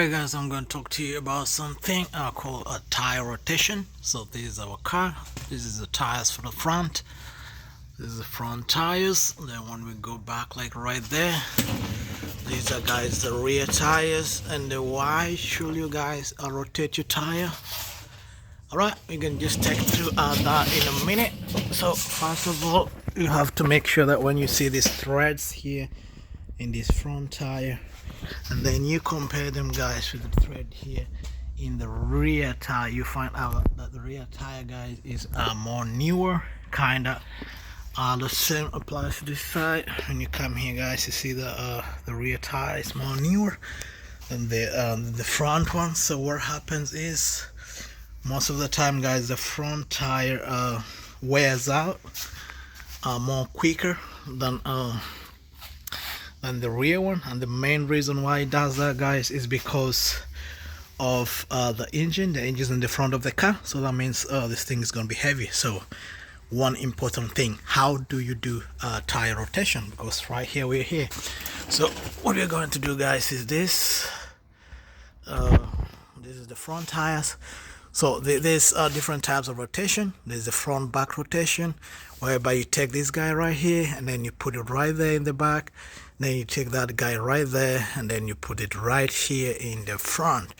Alright guys, I'm going to talk to you about something called a tire rotation. So this is our car. This is the tires for the front. This is the front tires. Then when we go back like right there, these are guys the rear tires. And the why should you guys rotate your tire. Alright, we can just take through that in a minute. So first of all, you have to make sure that when you see these threads here in this front tire, and then you compare them guys with the thread here in the rear tire, you find out that the rear tire guys is more newer, kinda the same applies to this side. When you come here guys, you see the rear tire is more newer than the front one. So what happens is most of the time guys, the front tire wears out more quicker than the rear one, and the main reason why it does that guys is because of the engine is in the front of the car. So that means this thing is going to be heavy. So one important thing, how do you do tire rotation? Because right here we're here. So what we're going to do guys is this is the front tires. So there's different types of rotation. There's the front back rotation, whereby you take this guy right here and then you put it right there in the back. Then you take that guy right there and then you put it right here in the front.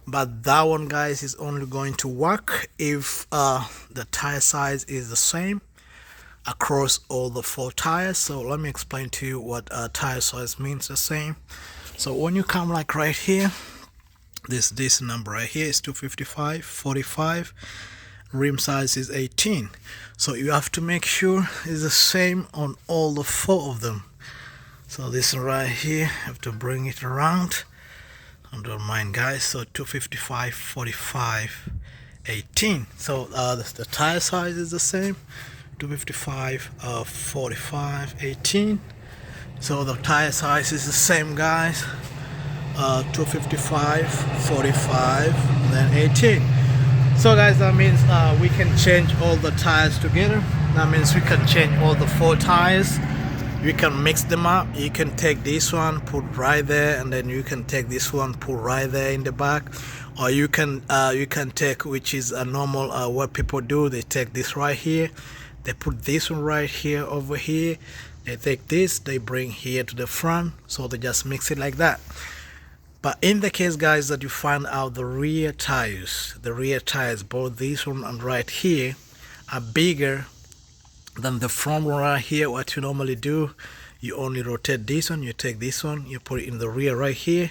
But that one guys is only going to work if the tire size is the same across all the 4 tires. So let me explain to you what tire size means the same. So when you come like right here, this number right here is 255 45, rim size is 18. So you have to make sure it's the same on all the 4 of them. So this right here, I have to bring it around. Don't mind guys. So 255 45 18. So the tire size is the same, 255 45 18. So the tire size is the same guys, 255 45 then 18. So guys, that means we can change all the tires together. That means we can change all the 4 tires. You can mix them up. You can take this one, put right there, and then you can take this one, put right there in the back. Or you can take, which is a normal what people do, they take this right here, they put this one right here over here, they take this, they bring here to the front. So they just mix it like that. But in the case guys that you find out the rear tires, both this one and right here, are bigger than the front one right here, what you normally do, you only rotate this one, you take this one, you put it in the rear right here,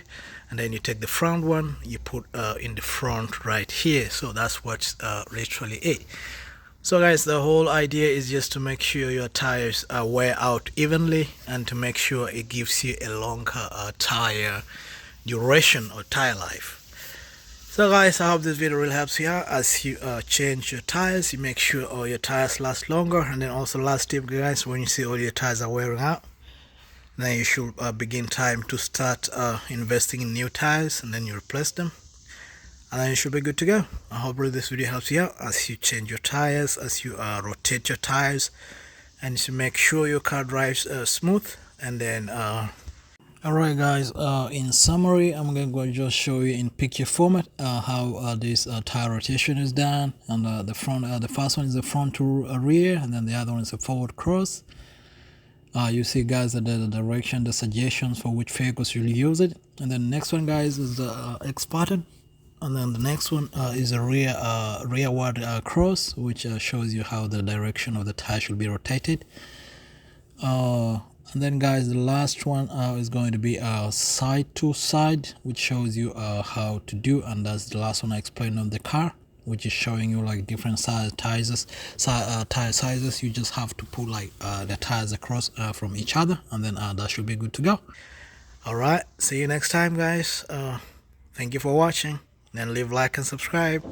and then you take the front one, you put in the front right here. So that's what's literally it. So guys, the whole idea is just to make sure your tires wear out evenly and to make sure it gives you a longer tire duration or tire life. So guys, I hope this video really helps you out as you change your tires. You make sure all your tires last longer. And then also last tip guys, when you see all your tires are wearing out, then you should begin time to start investing in new tires, and then you replace them, and then you should be good to go. I hope really this video helps you out as you change your tires, as you rotate your tires, and to make sure your car drives smooth. And then alright guys, in summary, I'm going to just show you in picture format how this tire rotation is done. And the first one is the front to rear, and then the other one is a forward cross. You see guys that the direction, the suggestions for which vehicles you'll use it. And then the next one guys is the X button, and then the next one is a rearward cross, which shows you how the direction of the tire should be rotated. And then guys, the last one is going to be side to side, which shows you how to do, and that's the last one I explained on the car, which is showing you like different tire sizes. You just have to put like the tires across from each other, and then that should be good to go. Alright, see you next time guys. Thank you for watching, then leave like and subscribe.